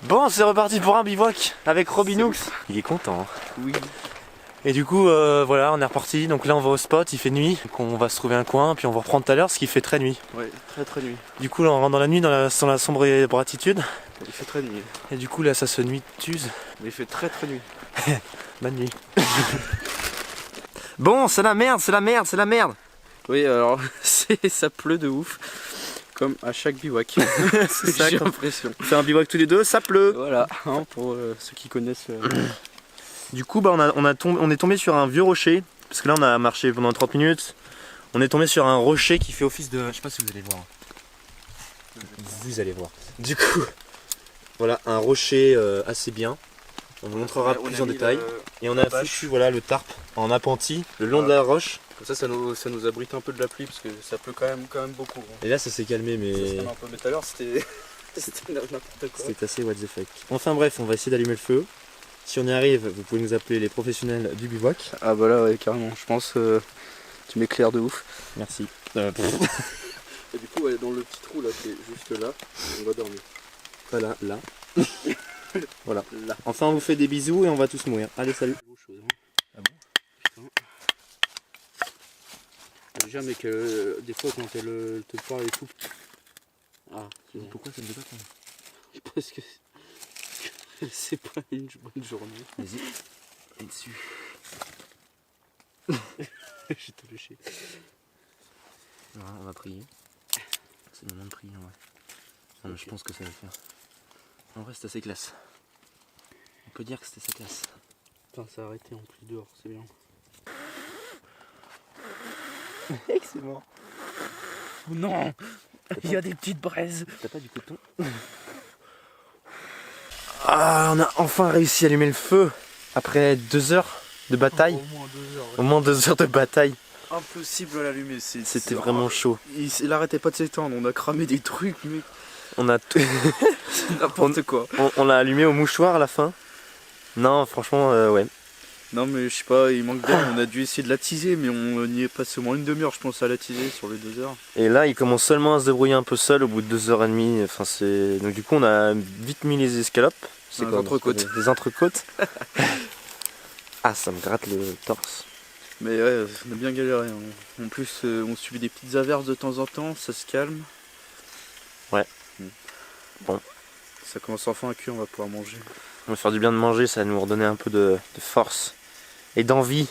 Bon, c'est reparti pour un bivouac avec Robinoux. Il est content. Oui. Et du coup, voilà, on est reparti. Donc là, on va au spot, il fait nuit. Donc on va se trouver un coin, puis on va reprendre tout à l'heure, ce qui fait très nuit. Ouais, très nuit. Du coup, là, on rentre dans la nuit, dans la sombre bratitude. Il fait très nuit. Et du coup, là, ça se nuit tuse. Mais il fait très nuit. Bonne nuit. Bon, c'est la merde, c'est la merde, c'est la merde. Oui, alors, ça pleut de ouf. Comme à chaque bivouac. C'est ça, j'ai quand l'impression. on fait un bivouac tous les deux, ça pleut. Voilà, hein, pour ceux qui connaissent. Du coup, bah, on est tombé sur un vieux rocher. Parce que là, on a marché pendant 30 minutes. On est tombé sur un rocher qui fait office de... Je sais pas si vous allez voir. Vous allez voir. Du coup, voilà, un rocher assez bien. On vous montrera plus en détail. Et on a foutu voilà, le tarp en appentis le long de la roche. Comme ça nous abrite un peu de la pluie parce que ça pleut quand même beaucoup. Hein. Et là, ça s'est calmé, Ça se mais calme un peu, mais tout à l'heure c'était n'importe quoi. c'était assez what the fuck. Enfin bref, on va essayer d'allumer le feu. Si on y arrive, vous pouvez nous appeler les professionnels du bivouac. Ah bah là, ouais, carrément. Je pense tu m'éclaires de ouf. Merci. Et du coup, ouais, dans le petit trou là qui est juste là, on va dormir. Voilà, là. Voilà. Là. Enfin, on vous fait des bisous et on va tous mourir. Allez, salut. Ah bon? Putain. Déjà, mais que des fois quand elle te parle et tout. Ah, Pourquoi ça ne veut pas prendre? parce que c'est pas une bonne journée. Vas-y. Et dessus. J'ai tout léché. Voilà, on va prier. C'est le moment de prier, ouais. Non, mais je pense que ça va le faire. En vrai, c'est assez classe. On peut dire que c'était sa classe. Putain, ça a arrêté en plus dehors, c'est bien. C'est mort. Oh non, il y a des petites braises. T'as pas du coton? Ah, on a enfin réussi à allumer le feu après 2 heures de bataille. Au moins 2 heures. Au moins 2 heures de bataille. Impossible à l'allumer. C'était vraiment chaud. Il arrêtait pas de s'étendre. On a cramé des trucs, mais On a tout... n'importe quoi. on l'a allumé au mouchoir à la fin. Non, franchement, ouais. Non, mais je sais pas, il manque d'air. On a dû essayer de l'attiser, mais on y est passé au moins une demi-heure, je pense, à l'attiser sur les 2 heures. Et là, il commence seulement à se débrouiller un peu seul au bout de 2h30. Enfin, c'est... Donc du coup, on a vite mis les escalopes. C'est Les quoi, entrecôtes. Les entrecôtes. Ah, ça me gratte le torse. Mais ouais, on a bien galéré. Hein. En plus, on subit des petites averses de temps en temps, ça se calme. Ouais. Bon. Ça commence enfin à cuire, on va pouvoir manger. On va faire du bien de manger, ça va nous redonner un peu de force et d'envie.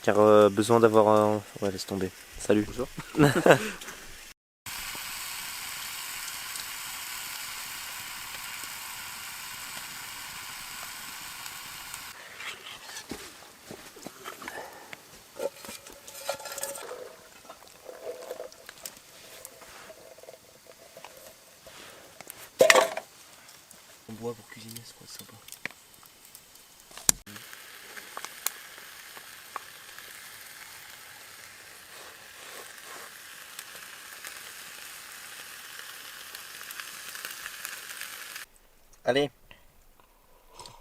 Car besoin d'avoir un... Ouais, laisse tomber. Salut. Bonjour. On boit pour cuisiner, c'est quoi sympa. Allez,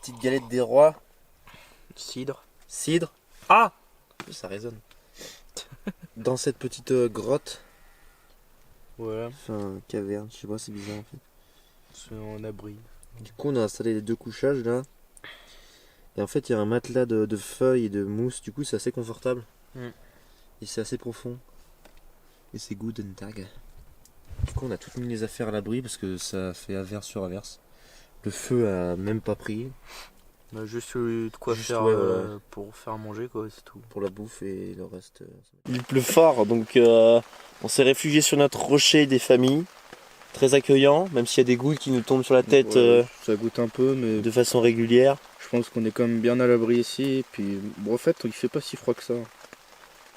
petite galette des rois, Cidre. cidre. Ah, ça résonne. Dans cette petite grotte, Voilà, enfin caverne, je sais pas, c'est bizarre en fait. c'est en abri. Du coup, on a installé les 2 couchages là. Et en fait, il y a un matelas de feuilles et de mousse. Du coup, c'est assez confortable. Et c'est assez profond. Et c'est good and tag. Du coup, on a toutes mis les affaires à l'abri parce que ça fait averse sur averse. Le feu a même pas pris. On a juste eu de quoi Juste, faire ouais, voilà. pour faire manger, quoi, c'est tout. Pour la bouffe et le reste. Il pleut fort, donc on s'est réfugié sur notre rocher des familles. Très accueillant, même s'il y a des gouttes qui nous tombent sur la tête Ça goûte un peu, mais de façon régulière. je pense qu'on est quand même bien à l'abri ici. Et puis, bon, en fait, il fait pas si froid que ça.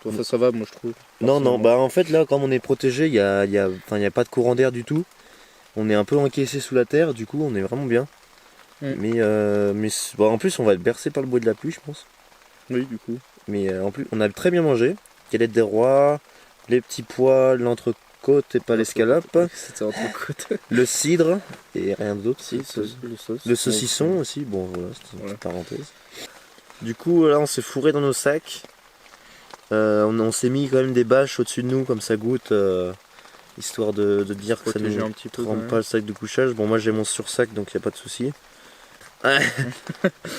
Enfin, ça va, moi, je trouve. Non, bah en fait là, comme on est protégé, il y a pas de courant d'air du tout. On est un peu encaissé sous la terre, du coup on est vraiment bien. Mais bah, en plus on va être bercé par le bruit de la pluie, je pense. Oui, du coup. Mais en plus on a très bien mangé. Galette des rois, les petits pois, l'entrecôte et pas l'escalope, C'était entrecôte. le cidre et rien d'autre. Le saucisson aussi, bon voilà, c'était une petite parenthèse. Du coup là on s'est fourré dans nos sacs. On s'est mis quand même des bâches au-dessus de nous comme ça goûte. histoire de dire que ça Protéger ne un petit peu. trempe pas le sac de couchage. Bon, moi j'ai mon sursac donc il n'y a pas de souci.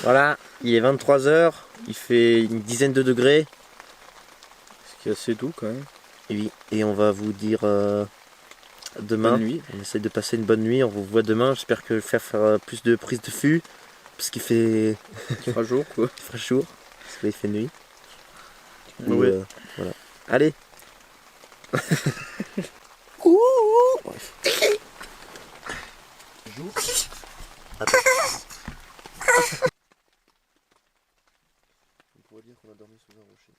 Voilà, il est 23h, il fait une dizaine de degrés. Ce qui est assez doux quand même. Et oui, et on va vous dire demain. Bonne nuit. On essaye de passer une bonne nuit, on vous voit demain. J'espère que faire plus de prises de fût. Parce qu'il fait. Il fera jour quoi. Il fera jour. Parce qu'il fait nuit. Ou, Oui. voilà. Allez. Bref. Attends. On pourrait dire qu'on a dormi sous un rocher.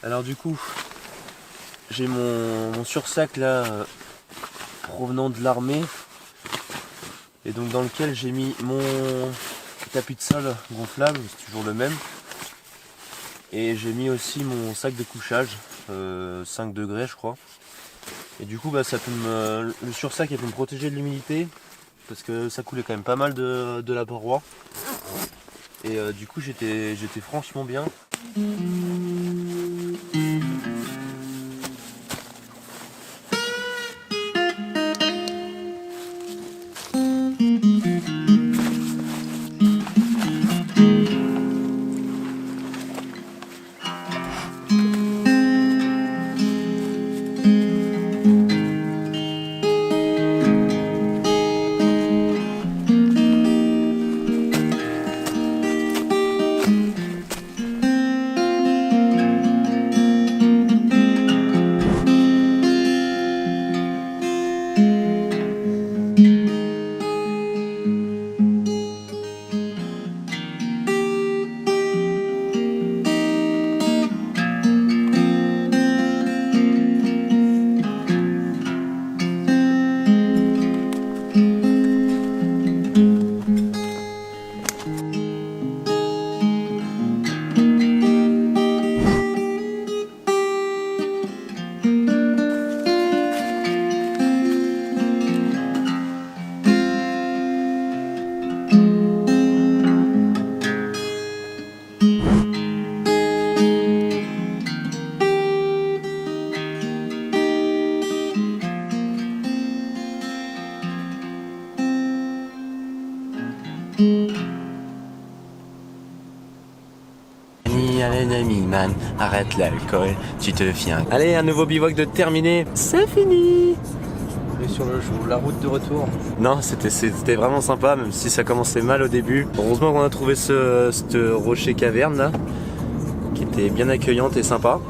Alors du coup, j'ai mon sursac là provenant de l'armée et donc dans lequel j'ai mis mon tapis de sol gonflable, c'est toujours le même, et j'ai mis aussi mon sac de couchage 5 degrés je crois, et du coup ça peut le sursac il peut me protéger de l'humidité parce que ça coulait quand même pas mal de la paroi, et du coup j'étais franchement bien. Allez, ami man, arrête l'alcool, tu te fiens. Allez, un nouveau bivouac de terminé, c'est fini. Et sur la route de retour. Non, c'était vraiment sympa, même si ça commençait mal au début. Heureusement qu'on a trouvé ce rocher caverne là, qui était bien accueillante et sympa.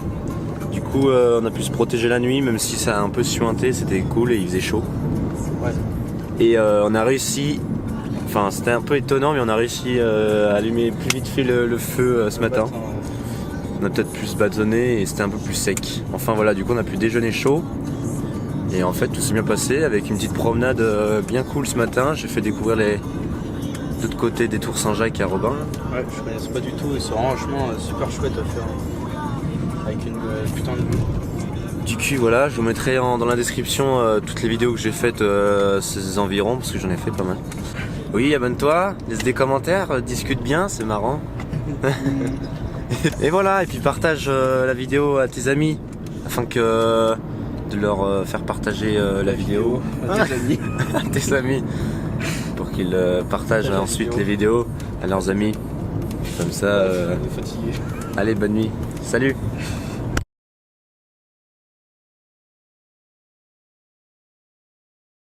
Du coup, on a pu se protéger la nuit, même si ça a un peu suinté, c'était cool et il faisait chaud. Ouais. Et on a réussi, enfin c'était un peu étonnant, mais on a réussi à allumer plus vite fait le feu ce matin. On a peut-être pu se bâtonner et c'était un peu plus sec. Enfin voilà, du coup on a pu déjeuner chaud. Et en fait tout s'est bien passé avec une petite promenade bien cool ce matin. J'ai fait découvrir l'autre côté des Tours Saint-Jacques à Robin. Ouais, je connaissais pas du tout et c'est franchement super chouette à faire. Avec une putain de vue. du cul, voilà. Je vous mettrai dans la description toutes les vidéos que j'ai faites ces environs, parce que j'en ai fait pas mal. Oui, abonne-toi, laisse des commentaires, discute bien, c'est marrant. Et voilà, et puis partage la vidéo à tes amis, afin que de leur faire partager la vidéo À tes amis. à tes amis, pour qu'ils partagent ensuite les vidéos à leurs amis. Comme ça, On est fatigué. allez, bonne nuit, salut.